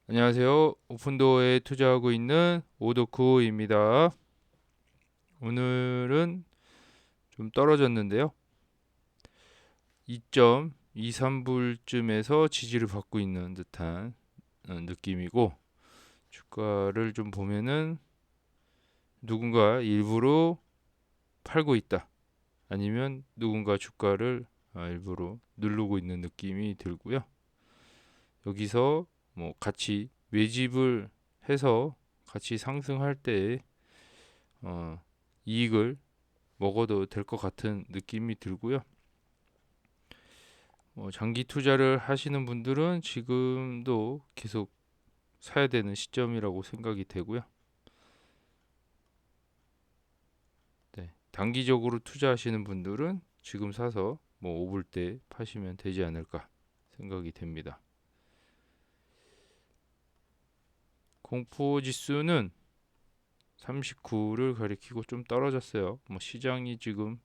안녕하세요. 오픈도어에 투자하고 있는 오덕후입니다. 오늘은 좀 떨어졌는데요. 2.23불쯤에서 지지를 받고 있는 듯한 느낌이고, 주가를 좀 보면은 누군가 일부러 팔고 있다. 아니면 누군가 주가를 일부러 누르고 있는 느낌이 들고요. 여기서 뭐 같이 매집을 해서 같이 상승할 때 어, 이익을 먹어도 될 것 같은 느낌이 들고요. 장기 투자를 하시는 분들은 지금도 계속 사야 되는 시점이라고 생각이 되고요. 네, 단기적으로 투자하시는 분들은 지금 사서 뭐 5불 때 파시면 되지 않을까 생각이 됩니다. 공포 지수는 39를 가리키고 좀 떨어졌어요. 뭐 시장이 지금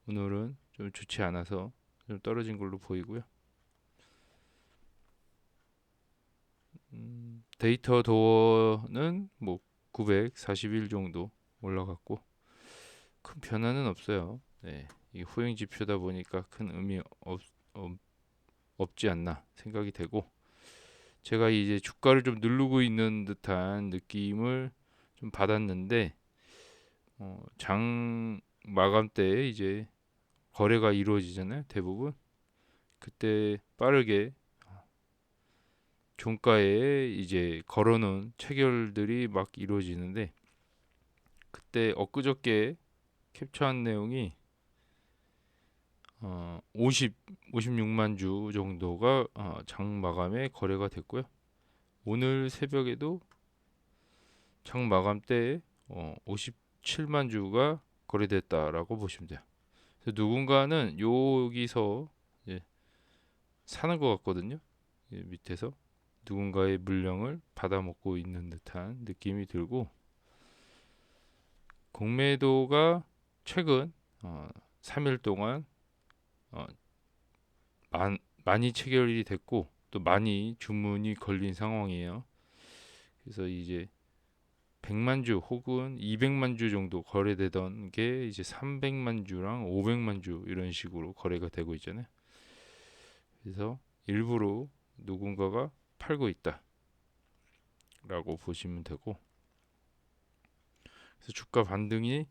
오늘은 좀 좋지 않아서 좀 떨어진 걸로 보이고요. 데이터 도어는 뭐 941 정도 올라갔고 큰 변화는 없어요. 네, 이 후행 지표다 보니까 큰 의미 없, 없지 않나 생각이 되고 제가 이제 주가를 좀 누르고 있는 듯한 느낌을 좀 받았는데 장 마감 때 이제 거래가 이루어지잖아요. 대부분 그때 빠르게 종가에 이제 걸어놓은 체결들이 막 이루어지는데 그때 엊그저께 캡처한 내용이 56만 주 정도가 장 마감에 거래가 됐고요. 오늘 새벽에도 장 마감 때 57만 주가 거래됐다라고 보시면 돼요. 그래서 누군가는 여기서 예, 사는 것 같거든요. 예, 밑에서 누군가의 물량을 받아먹고 있는 듯한 느낌이 들고 공매도가 최근 3일 동안 어, 많이 체결이 됐고 또 많이 주문이 걸린 상황이에요. 그래서 이제 100만 주 혹은 200만 주 정도 거래되던 게 이제 300만 주랑 500만 주 이런 식으로 거래가 되고 있잖아요. 그래서 일부러 누군가가 팔고 있다라고 보시면 되고 그래서 주가 반등이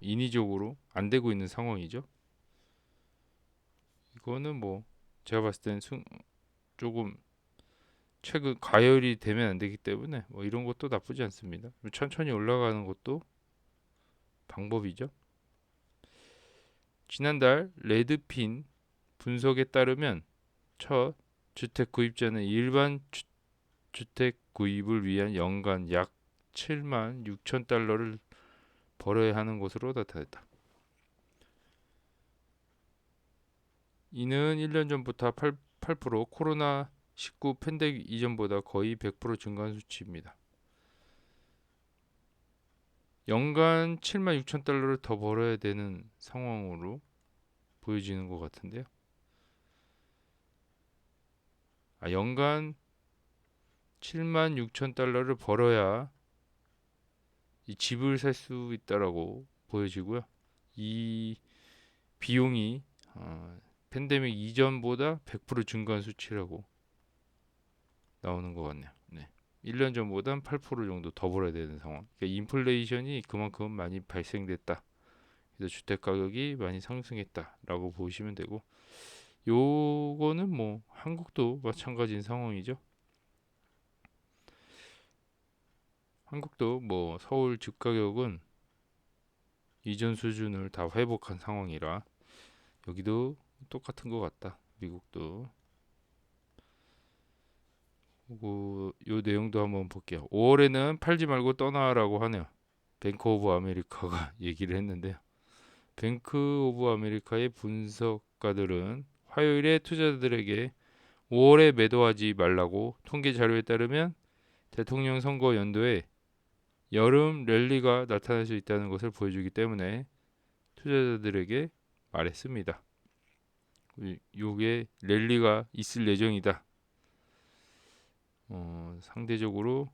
인위적으로 안 되고 있는 상황이죠. 이거는 뭐 제가 봤을 때는 조금 최근 가열이 되면 안 되기 때문에 뭐 이런 것도 나쁘지 않습니다. 천천히 올라가는 것도 방법이죠. 지난달 레드핀 분석에 따르면 첫 주택 구입자는 일반 주택 구입을 위한 연간 약 7만 6천 달러를 벌어야 하는 것으로 나타났다. 이는 1년 전부터 8% 코로나19 팬데믹 이전보다 거의 100% 증가한 수치입니다. 연간 7만 6천 달러를 더 벌어야 되는 상황으로 보여지는 것 같은데요. 연간 7만 6천 달러를 벌어야 이 집을 살 수 있다라고 보여지고요. 이 비용이 팬데믹 이전보다 100% 증가한 수치라고 나오는 것 같네요. 네. 1년 전보단 8% 정도 더 벌어야 되는 상황. 그러니까 인플레이션이 그만큼 많이 발생됐다. 그래서 주택 가격이 많이 상승했다라고 보시면 되고 요거는 뭐 한국도 마찬가지인 상황이죠. 한국도 뭐 서울 집 가격은 이전 수준을 다 회복한 상황이라 여기도 똑같은 것 같다. 미국도. 그리고 요 내용도 한번 볼게요. 5월에는 팔지 말고 떠나라고 하네요. 뱅크 오브 아메리카가 얘기를 했는데요. 뱅크 오브 아메리카의 분석가들은 화요일에 투자자들에게 5월에 매도하지 말라고 통계 자료에 따르면 대통령 선거 연도에 여름 랠리가 나타날 수 있다는 것을 보여주기 때문에 투자자들에게 말했습니다. 요게 랠리가 있을 예정이다. 상대적으로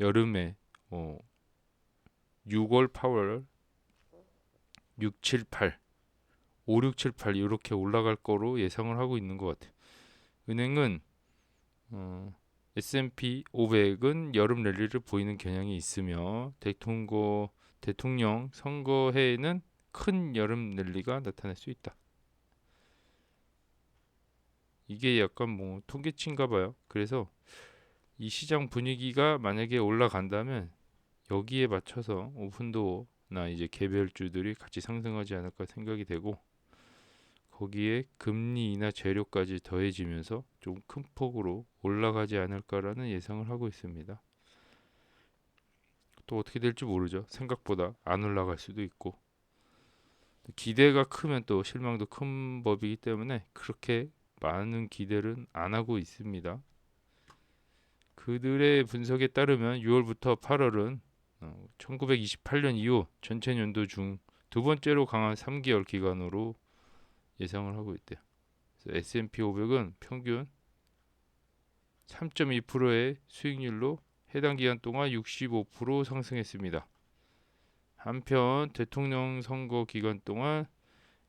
여름에 6월, 8월 6, 7, 8, 5, 6, 7, 8 이렇게 올라갈 거로 예상을 하고 있는 것 같아요. 은행은 S&P 500은 여름 랠리를 보이는 경향이 있으며 대통령 선거해에는 큰 여름 랠리가 나타날 수 있다. 이게 약간 뭐 통계치인가 봐요. 그래서 이 시장 분위기가 만약에 올라간다면 여기에 맞춰서 오픈도어나 이제 개별주들이 같이 상승하지 않을까 생각이 되고, 거기에 금리 인하 재료까지 더해지면서 좀 큰 폭으로 올라가지 않을까라는 예상을 하고 있습니다. 또 어떻게 될지 모르죠. 생각보다 안 올라갈 수도 있고, 기대가 크면 또 실망도 큰 법이기 때문에 그렇게 많은 기대는 안 하고 있습니다. 그들의 분석에 따르면 6월부터 8월은 1928년 이후 전체 연도 중 두 번째로 강한 3개월 기간으로 예상을 하고 있대요. 그래서 S&P 500은 평균 3.2%의 수익률로 해당 기간 동안 65% 상승했습니다. 한편 대통령 선거 기간 동안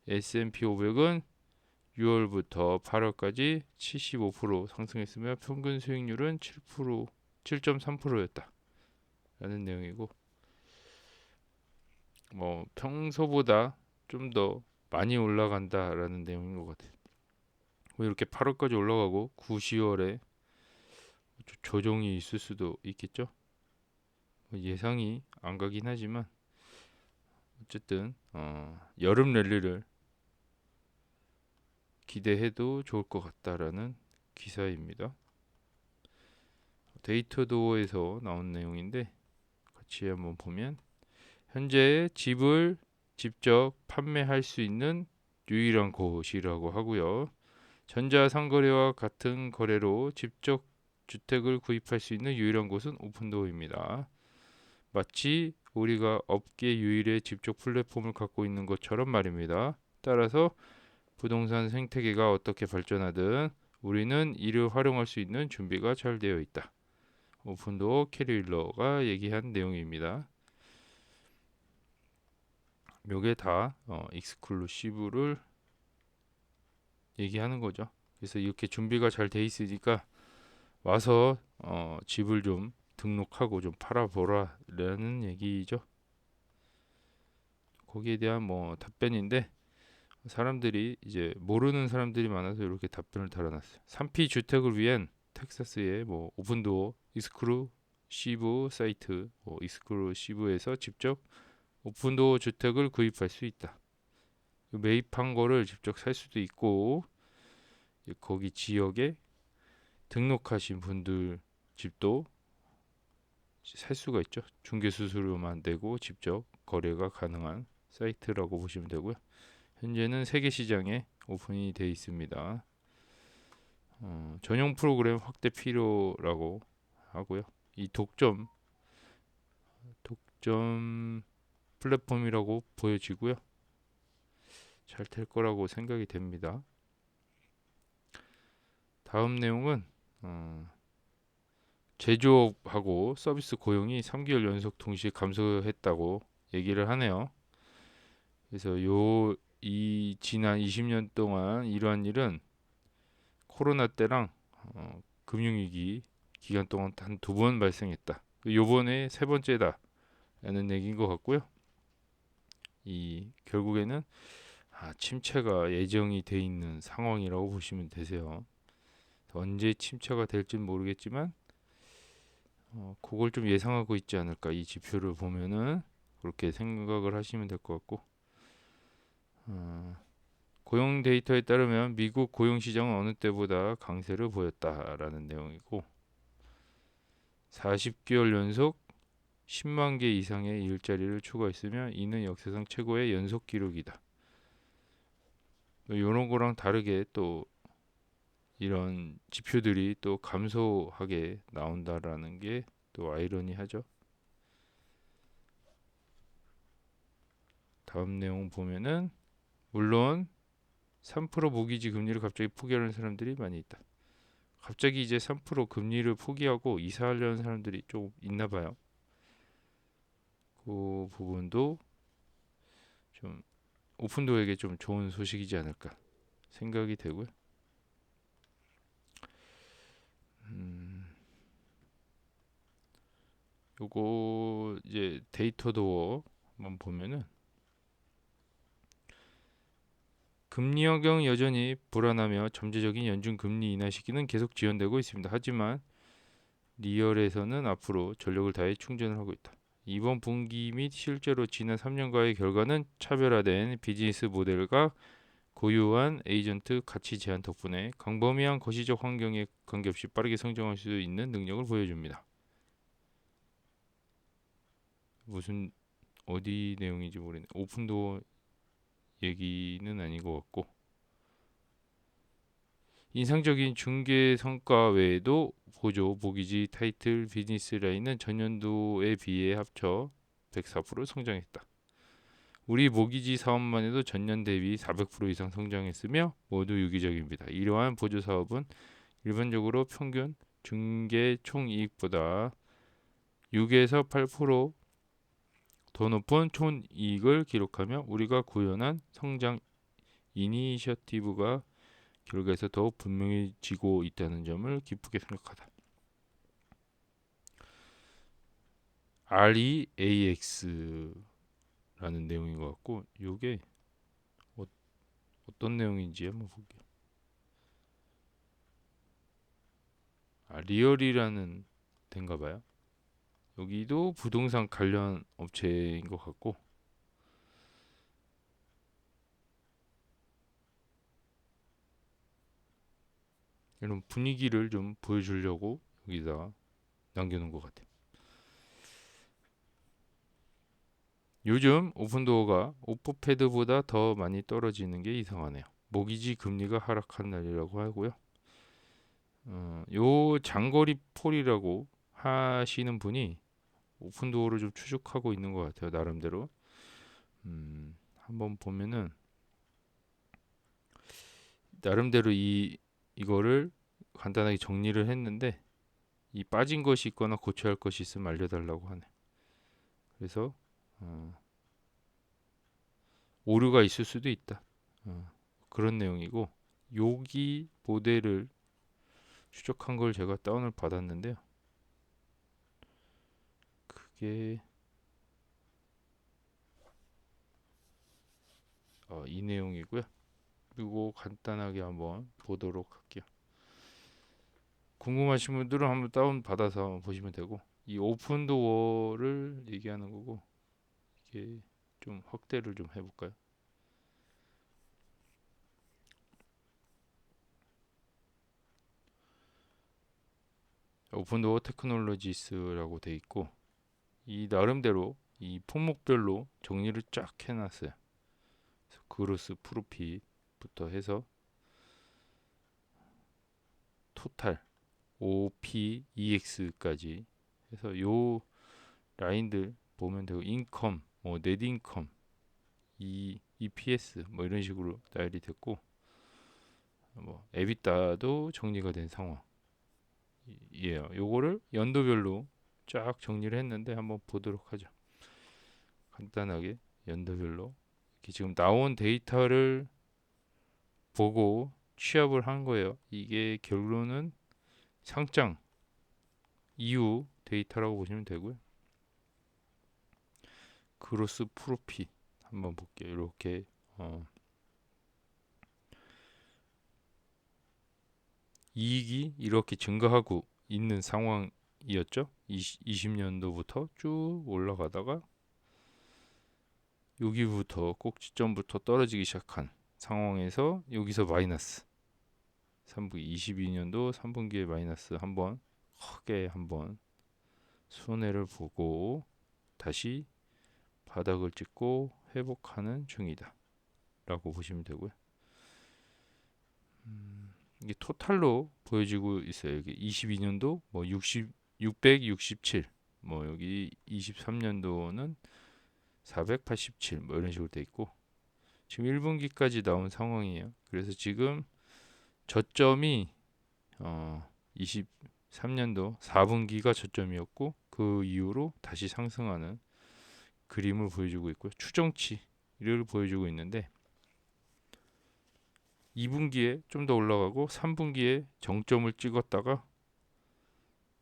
S&P 500은 6월부터 8월까지 75% 상승했으며 평균 수익률은 7.3%였다. 라는 내용이고, 뭐 평소보다 좀 더 많이 올라간다라는 내용인 것 같아요. 뭐 이렇게 8월까지 올라가고 9, 10월에 조정이 있을 수도 있겠죠. 뭐 예상이 안 가긴 하지만 어쨌든 여름 랠리를 기대해도 좋을 것 같다라는 기사입니다. 데이터도어에서 나온 내용인데 같이 한번 보면, 현재 집을 직접 판매할 수 있는 유일한 곳이라고 하고요. 전자상거래와 같은 거래로 직접 주택을 구입할 수 있는 유일한 곳은 오픈도어입니다. 마치 우리가 업계 유일의 직접 플랫폼을 갖고 있는 것처럼 말입니다. 따라서 부동산 생태계가 어떻게 발전하든 우리는 이를 활용할 수 있는 준비가 잘 되어 있다. 오픈도어 캐리일러가 얘기한 내용입니다. 요게 다 익스클루시브를 얘기하는 거죠. 그래서 이렇게 준비가 잘 돼 있으니까 와서 집을 좀 등록하고 좀 팔아보라라는 얘기죠. 거기에 대한 뭐 답변인데, 사람들이 이제 모르는 사람들이 많아서 이렇게 답변을 달아놨어요. 3P 주택을 위한 텍사스의 뭐 오픈도어 익스클루시브 사이트, 익스클루시브에서 직접 오픈도어 주택을 구입할 수 있다. 매입한 거를 직접 살 수도 있고, 거기 지역에 등록하신 분들 집도 살 수가 있죠. 중개 수수료만 내고 직접 거래가 가능한 사이트라고 보시면 되고요. 현재는 세계 시장에 오픈이 되어 있습니다. 전용 프로그램 확대 필요라고 하고요. 이 독점 플랫폼이라고 보여지고요. 잘 될 거라고 생각이 됩니다. 다음 내용은 제조업하고 서비스 고용이 3개월 연속 동시에 감소했다고 얘기를 하네요. 그래서 이 지난 20년 동안 이러한 일은 코로나 때랑 금융위기 기간 동안 단 2번 발생했다. 요번에 세 번째다라는 얘기인 것 같고요. 이 결국에는 침체가 예정이 돼 있는 상황이라고 보시면 되세요. 언제 침체가 될지는 모르겠지만 그걸 좀 예상하고 있지 않을까, 이 지표를 보면은 그렇게 생각을 하시면 될 것 같고, 고용 데이터에 따르면 미국 고용 시장은 어느 때보다 강세를 보였다라는 내용이고, 40개월 연속 10만 개 이상의 일자리를 추가했으며 이는 역사상 최고의 연속 기록이다. 이런 거랑 다르게 또 이런 지표들이 또 감소하게 나온다라는 게 또 아이러니하죠. 다음 내용 보면은, 물론 3% 모기지 금리를 갑자기 포기하는 사람들이 많이 있다. 갑자기 이제 3% 금리를 포기하고 이사하려는 사람들이 좀 있나 봐요. 그 부분도 좀 오픈도어에게 좀 좋은 소식이지 않을까 생각이 되고요. 요거 이제 데이터 도어 한번 보면은 금리 환경 여전히 불안하며 잠재적인 연준 금리 인하 시기는 계속 지연되고 있습니다. 하지만 리얼에서는 앞으로 전력을 다해 충전을 하고 있다. 이번 분기 및 실제로 지난 3년간의 결과는 차별화된 비즈니스 모델과 고유한 에이전트 가치 제한 덕분에 광범위한 거시적 환경에 관계없이 빠르게 성장할 수 있는 능력을 보여줍니다. 무슨 어디 내용인지 모르겠네. 오픈도어 얘기는 아닌 것 같고, 인상적인 중개 성과 외에도 보조, 모기지, 타이틀, 비즈니스 라인은 전년도에 비해 합쳐 104% 성장했다. 우리 모기지 사업만 해도 전년 대비 400% 이상 성장했으며 모두 유기적입니다. 이러한 보조 사업은 일반적으로 평균 중개 총이익보다 6에서 8%더 높은 총이익을 기록하며 우리가 구현한 성장 이니셔티브가 결과에서 더욱 분명해지고 있다는 점을 기쁘게 생각하다. REAX라는 내용인 것 같고, 이게 어떤 내용인지 한번 볼게요. 리얼이라는 데인가 봐요. 여기도 부동산 관련 업체인 것 같고, 이런 분위기를 좀 보여주려고 여기다 남겨놓은 것 같아요. 요즘 오픈도어가 오프페드보다 더 많이 떨어지는 게 이상하네요. 모기지 금리가 하락한 날이라고 하고요. 요 장거리 폴이라고 하시는 분이 오픈도어를 좀 추적하고 있는 것 같아요. 나름대로. 한번 보면은 나름대로 이거를 간단하게 정리를 했는데 이 빠진 것이 있거나 고쳐야 할 것이 있으면 알려달라고 하네. 그래서 오류가 있을 수도 있다. 그런 내용이고 여기 모델을 추적한 걸 제가 다운을 받았는데요. 그게 이 내용이고요. 그리고 간단하게 한번 보도록 할게요. 궁금하신 분들은 한번 다운 받아서 보시면 되고 이 오픈도어를 얘기하는 거고 이게 좀 확대를 좀 해볼까요? 오픈도어 테크놀로지스라고 돼 있고 이 나름대로 이 품목별로 정리를 쫙 해놨어요. 그로스 프로핏부터 해서 토탈 OPEX까지 해서 요 라인들 보면 되고 인컴, 뭐 넷인컴, EPS 뭐 이런 식으로 나열이 됐고 뭐 에비타도 정리가 된 상황이에요. 요거를 연도별로 쫙 정리를 했는데 한번 보도록 하죠. 간단하게 연도별로 이렇게 지금 나온 데이터를 보고 취합을 한 거예요. 이게 결론은 상장 이후 데이터라고 보시면 되고요. 그로스 프로핏 한번 볼게요. 이렇게 이익이 이렇게 증가하고 있는 상황이었죠. 20년도부터 쭉 올라가다가 여기부터 꼭지점부터 떨어지기 시작한 상황에서 여기서 마이너스 3분기 22년도 3분기에 마이너스 한번 크게 한번 손해를 보고 다시 바닥을 찍고 회복하는 중이다 라고 보시면 되고요. 이게 토탈로 보여지고 있어요. 여기 22년도 뭐 667, 뭐 여기 23년도는 487, 뭐 이런 식으로 돼 있고 지금 1분기까지 나온 상황이에요. 그래서 지금 저점이 23년도 4분기가 저점이었고 그 이후로 다시 상승하는 그림을 보여주고 있고요. 추정치를 보여주고 있는데 2분기에 좀 더 올라가고 3분기에 정점을 찍었다가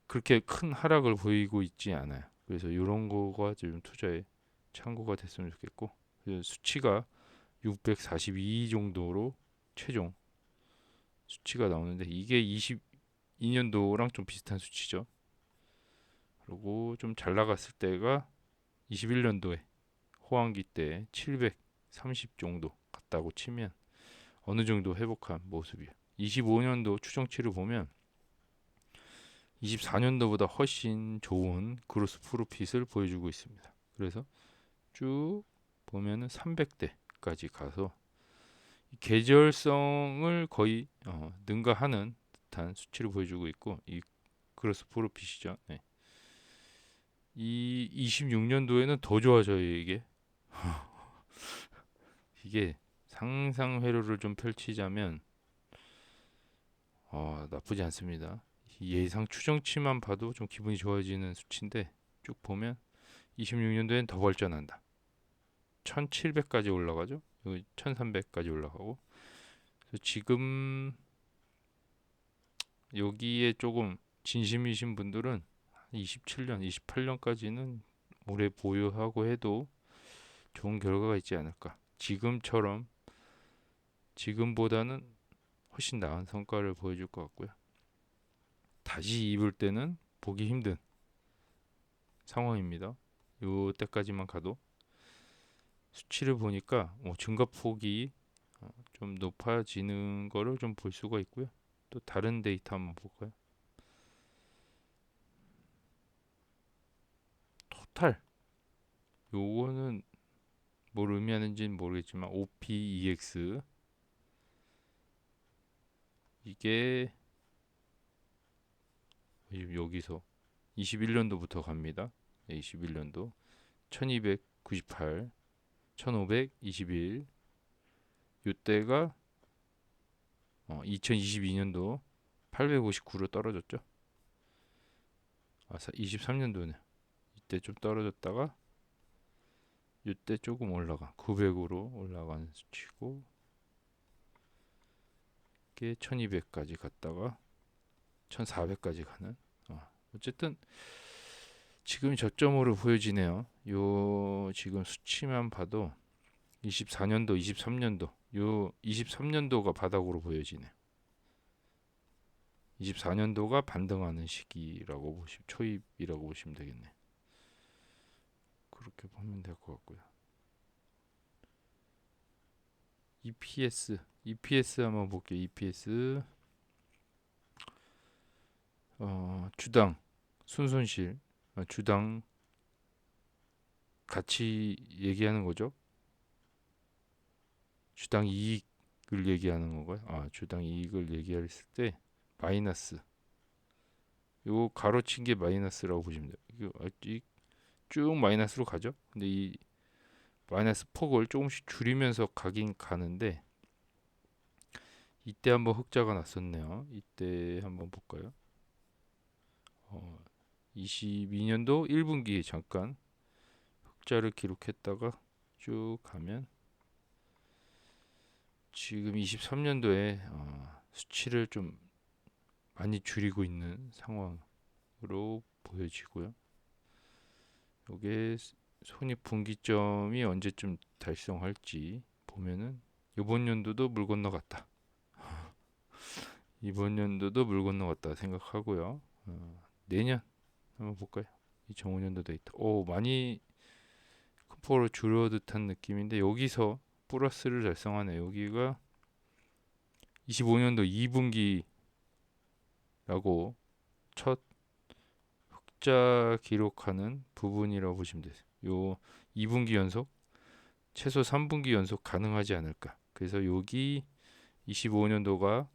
그렇게 큰 하락을 보이고 있지 않아요. 그래서 이런 거가 좀 투자에 참고가 됐으면 좋겠고 수치가 642 정도로 최종 수치가 나오는데 이게 22년도랑 좀 비슷한 수치죠. 그리고 좀 잘 나갔을 때가 21년도에 호황기 때 730 정도 갔다고 치면 어느 정도 회복한 모습이에요. 25년도 추정치를 보면 24년도보다 훨씬 좋은 그로스 프로핏을 보여주고 있습니다. 그래서 쭉 보면은 300대까지 가서 계절성을 거의 능가하는 듯한 수치를 보여주고 있고 이 그로스 프로핏이죠. 네. 이 26년도에는 더 좋아져요 이게. 이게 상상 회로를 좀 펼치자면 나쁘지 않습니다. 예상 추정치만 봐도 좀 기분이 좋아지는 수치인데 쭉 보면 26년도엔 더 발전한다. 1700까지 올라가죠. 여기 1300까지 올라가고 그래서 지금 여기에 조금 진심이신 분들은 27년, 28년까지는 오래 보유하고 해도 좋은 결과가 있지 않을까. 지금처럼 지금보다는 훨씬 나은 성과를 보여줄 것 같고요. 다시 입을 때는 보기 힘든 상황입니다. 요 때까지만 가도 수치를 보니까 증가폭이 좀 높아지는 거를 좀 볼 수가 있고요. 또 다른 데이터 한번 볼까요? 토탈 요거는 뭘 의미하는지는 모르겠지만 OPEX 이게 여기서 21년도부터 갑니다. 21년도 1298, 1521 이때가 2022년도 859로 떨어졌죠. 23년도는 이때 좀 떨어졌다가 이때 조금 올라가 900으로 올라가는 수치고 이게 1200까지 갔다가 1400까지 가는 어쨌든 지금 저점으로 보여지네요. 요 지금 수치만 봐도 24년도, 23년도 요 23년도가 바닥으로 보여지네요. 24년도가 반등하는 시기라고 초입이라고 보시면 되겠네. 그렇게 보면 될 것 같고요. EPS 한번 볼게요. EPS 주당 순손실 주당 같이 얘기하는 거죠. 주당 이익을 얘기하는 건가요? 주당 이익을 얘기했을 때 마이너스 요 가로친 게 마이너스라고 보시면 돼요. 이거 쭉 마이너스로 가죠. 근데 이 마이너스 폭을 조금씩 줄이면서 가긴 가는데 이때 한번 흑자가 났었네요. 이때 한번 볼까요? 22년도 1분기에 잠깐 흑자를 기록했다가 쭉 가면 지금 23년도에 수치를 좀 많이 줄이고 있는 상황으로 보여지고요. 이게 손익분기점이 언제쯤 달성할지 보면은 이번 연도도 물 건너갔다. 이번 연도도 물 건너갔다 생각하고요. 내년 한번 볼까요? 2005년도 데이터. 많이 큰 폭으로 줄어듯한 느낌인데 여기서 플러스를 달성하네. 여기가 25년도 2분기라고 첫 흑자 기록하는 부분이라고 보시면 돼요. 요 2분기 연속 최소 3분기 연속 가능하지 않을까. 그래서 여기 25년도가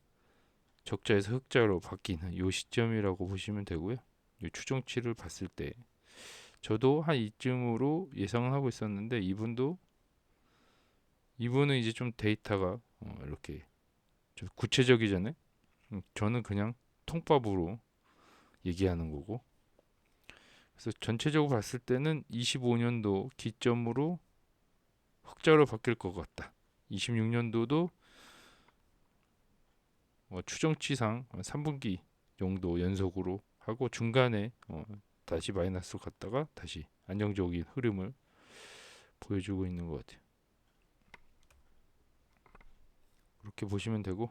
적자에서 흑자로 바뀌는 요 시점이라고 보시면 되고요. 요 추정치를 봤을 때 저도 한 이쯤으로 예상을 하고 있었는데 이분은 이제 좀 데이터가 이렇게 좀 구체적이잖아요. 저는 그냥 통밥으로 얘기하는 거고. 그래서 전체적으로 봤을 때는 25년도 기점으로 흑자로 바뀔 것 같다. 26년도도 추정치상 3분기 정도 연속으로 하고 중간에 다시 마이너스로 갔다가 다시 안정적인 흐름을 보여주고 있는 것 같아요. 그렇게 보시면 되고,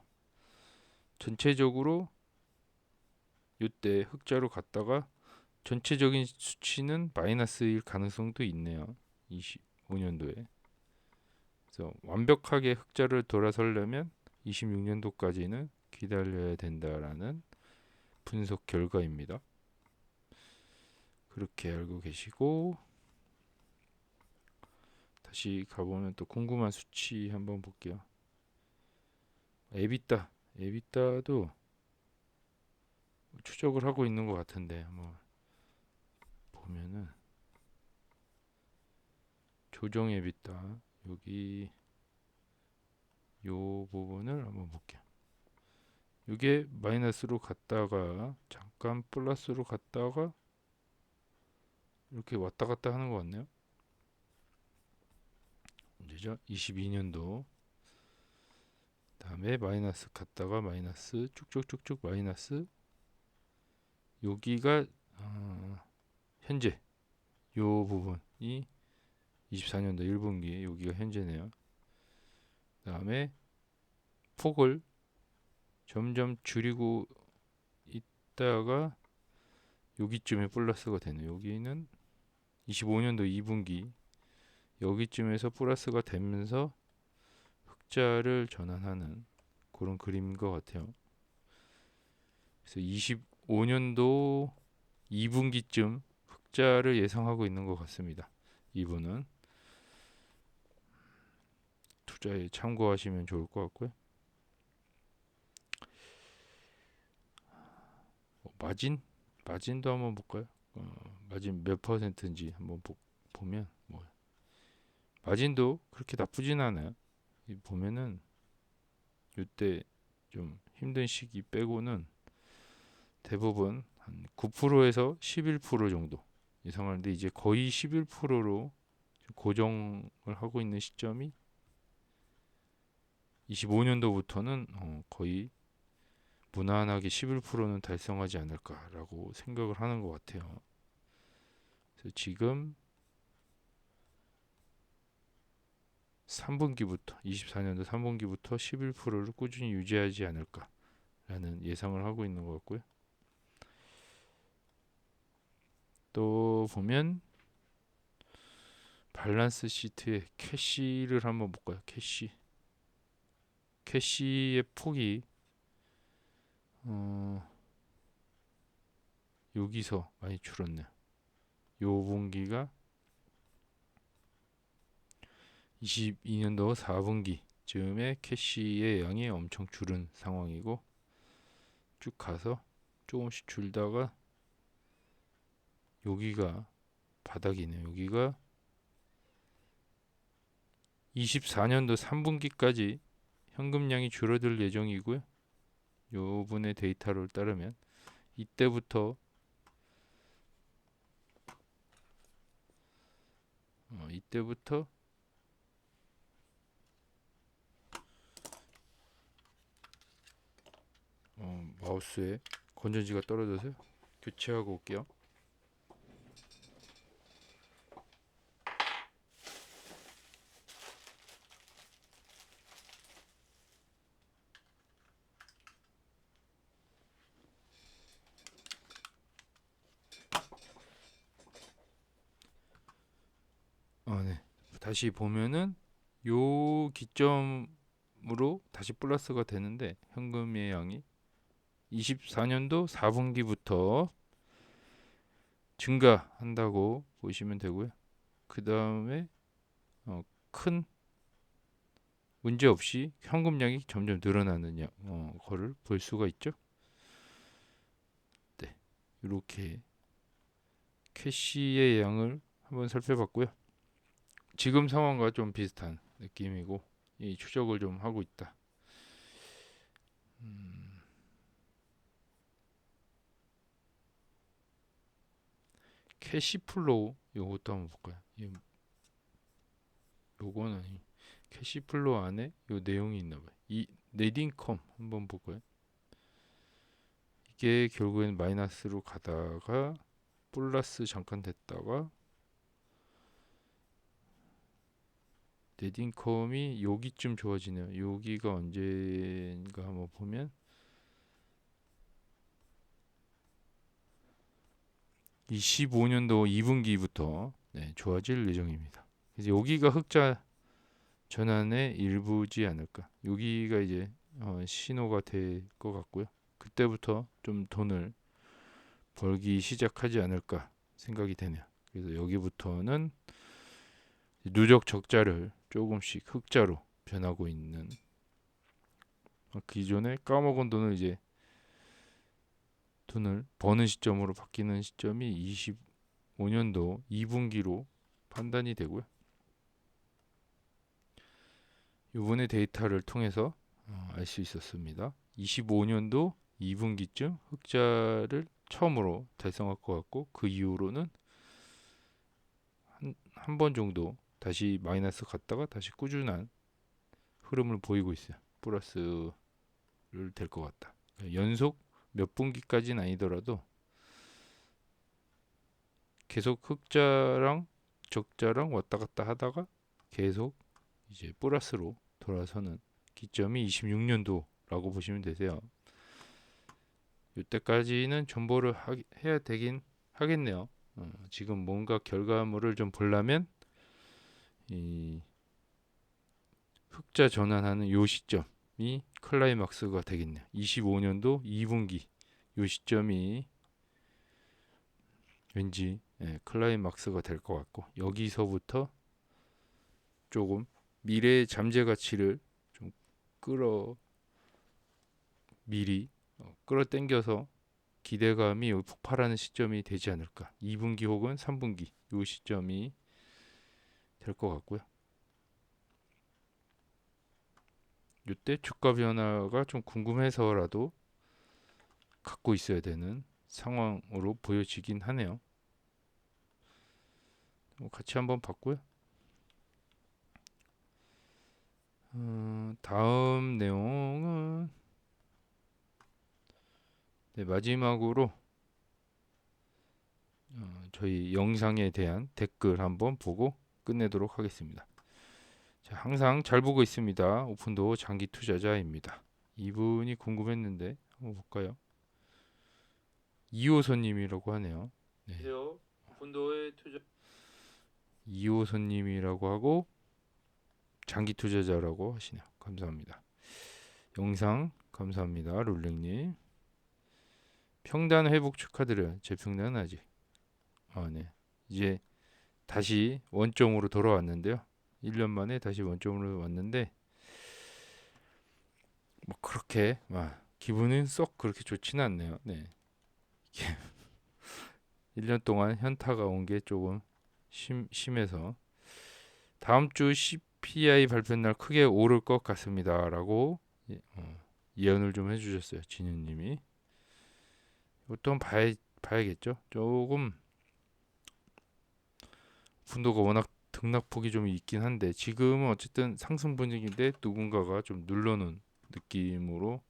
전체적으로 이때 흑자로 갔다가 전체적인 수치는 마이너스일 가능성도 있네요. 25년도에. 그래서 완벽하게 흑자를 돌아서려면 26년도까지는 기다려야 된다라는 분석 결과입니다. 그렇게 알고 계시고, 다시 가보면 또 궁금한 수치 한번 볼게요. 에비타도 추적을 하고 있는 것 같은데 보면은 조정 에비타 여기 요 부분을 한번 볼게요. 이게 마이너스로 갔다가 잠깐 플러스로 갔다가 이렇게 왔다 갔다 하는 것 같네요. 언제죠? 22년도. 다음에 마이너스 갔다가 마이너스 쭉쭉쭉쭉 마이너스. 여기가 현재 요 부분이 24년도 1분기 여기가 현재네요. 다음에 폭을 점점 줄이고 있다가 여기쯤에 플러스가 되네요. 여기는 25년도 2분기 여기쯤에서 플러스가 되면서 흑자를 전환하는 그런 그림인 것 같아요. 그래서 25년도 2분기쯤 흑자를 예상하고 있는 것 같습니다. 이분은 투자에 참고하시면 좋을 것 같고요. 마진도 한번 볼까요? 마진 몇 퍼센트인지 한번 보면 마진도 그렇게 나쁘진 않아요. 보면은 이때 좀 힘든 시기 빼고는 대부분 한 9%에서 11% 정도 예상하는데 이제 거의 11%로 고정을 하고 있는 시점이 25년도부터는 거의 무난하게 11%는 달성하지 않을까라고 생각을 하는 것 같아요. 그래서 지금 3분기부터 24년도 3분기부터 11%를 꾸준히 유지하지 않을까라는 예상을 하고 있는 것 같고요. 또 보면 밸런스 시트에 캐시를 한번 볼까요? 캐시의 폭이 여기서 많이 줄었네요. 요 분기가 22년도 4분기 즈음에 캐시의 양이 엄청 줄은 상황이고 쭉 가서 조금씩 줄다가 여기가 바닥이네요. 여기가 24년도 3분기까지 현금량이 줄어들 예정이고요. 요분의 데이터를 따르면 이때부터 마우스에 건전지가 떨어져서 교체하고 올게요. 네. 다시 보면은 요 기점으로 다시 플러스가 되는데 현금의 양이 24년도 4분기부터 증가한다고 보시면 되고요. 그 다음에 큰 문제 없이 현금량이 점점 늘어나는 거를 볼 수가 있죠. 네, 이렇게 캐시의 양을 한번 살펴봤고요. 지금 상황과 좀 비슷한 느낌이고 이 추적을 좀 하고 있다. 캐시플로우 요것도 한번 볼까요? 요거는 캐시플로우 안에 요 내용이 있나 봐요. 이 넷인컴 한번 볼까요? 이게 결국엔 마이너스로 가다가 플러스 잠깐 됐다가 넷인컴이 여기쯤 좋아지네요. 여기가 언제인가 한번 보면 25년도 2분기부터 좋아질 예정입니다. 그래서 여기가 흑자 전환의 일부지 않을까. 여기가 이제 신호가 될 것 같고요. 그때부터 좀 돈을 벌기 시작하지 않을까 생각이 되네요. 그래서 여기부터는 누적 적자를 조금씩 흑자로 변하고 있는, 기존에 까먹은 돈을 이제 돈을 버는 시점으로 바뀌는 시점이 25년도 2분기로 판단이 되고요. 이번에 데이터를 통해서 알 수 있었습니다. 25년도 2분기쯤 흑자를 처음으로 달성할 것 같고, 그 이후로는 한 번 정도 다시 마이너스 갔다가 다시 꾸준한 흐름을 보이고 있어요. 플러스를 될 것 같다. 연속 몇 분기까지는 아니더라도 계속 흑자랑 적자랑 왔다 갔다 하다가 계속 이제 플러스로 돌아서는 기점이 26년도라고 보시면 되세요. 이때까지는 존버를 해야 되긴 하겠네요. 지금 뭔가 결과물을 좀 보려면 이 흑자 전환하는 요 시점이 클라이막스가 되겠네요. 25년도 2분기 요 시점이 왠지 클라이막스가 될 것 같고, 여기서부터 조금 미래의 잠재 가치를 좀 끌어 미리 끌어당겨서 기대감이 폭발하는 시점이 되지 않을까. 2분기 혹은 3분기 요 시점이 될 것 같고요. 이때 주가 변화가 좀 궁금해서라도 갖고 있어야 되는 상황으로 보여지긴 하네요. 같이 한번 봤고요. 다음 내용은 마지막으로 저희 영상에 대한 댓글 한번 보고 끝내도록 하겠습니다. 자, 항상 잘 보고 있습니다. 오픈도어 장기 투자자입니다. 이분이 궁금했는데 한번 볼까요? 이호선님이라고 하네요. 네. 오픈도어의 투자 이호선님이라고 하고 장기 투자자라고 하시네요. 감사합니다. 영상 감사합니다. 롤링님. 평단 회복 축하드려요. 제 평단은 아직 네. 이제 다시 원점으로 돌아왔는데요. 1년 만에 다시 원점으로 왔는데 뭐 그렇게 기분은 썩 그렇게 좋지는 않네요. 네. 1년 동안 현타가 온 게 조금 심해서 다음 주 CPI 발표 날 크게 오를 것 같습니다라고 예언을 좀 해주셨어요. 진우님이. 이것도 봐야겠죠. 조금 분도가 워낙 등락폭이 좀 있긴 한데 지금은 어쨌든 상승 분위기인데 누군가가 좀 눌러놓은 느낌으로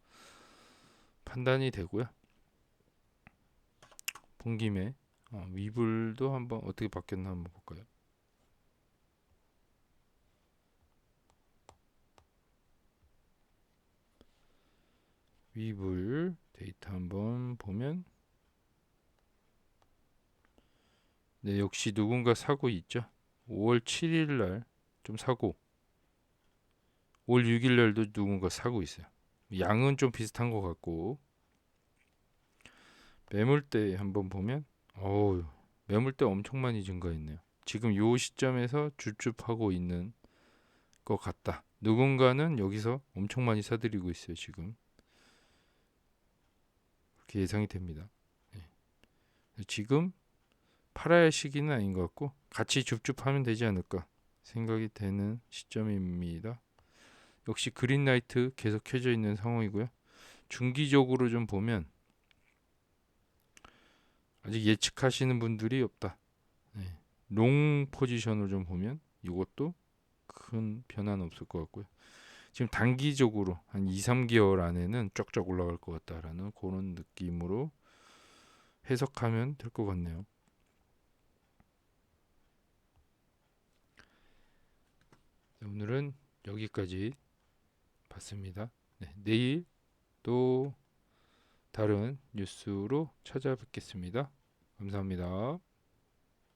판단이 되고요. 본 김에 위불도 한번 어떻게 바뀌었나 한번 볼까요? 위불 데이터 한번 보면 네, 역시 누군가 사고 있죠. 5월 7일 날 좀 사고 5월 6일 날도 누군가 사고 있어요. 양은 좀 비슷한 것 같고 매물대 한번 보면 매물대 엄청 많이 증가했네요. 지금 요 시점에서 주춤하고 있는 것 같다. 누군가는 여기서 엄청 많이 사들이고 있어요. 지금 그렇게 예상이 됩니다. 지금 팔아야 할 시기는 아닌 것 같고 같이 줍줍하면 되지 않을까 생각이 되는 시점입니다. 역시 그린라이트 계속 켜져 있는 상황이고요. 중기적으로 좀 보면 아직 예측하시는 분들이 없다. 롱 포지션을 좀 보면 이것도 큰 변화는 없을 것 같고요. 지금 단기적으로 한 2, 3개월 안에는 쫙쫙 올라갈 것 같다라는 그런 느낌으로 해석하면 될 것 같네요. 오늘은 여기까지 봤습니다. 네, 내일 또 다른 뉴스로 찾아뵙겠습니다. 감사합니다.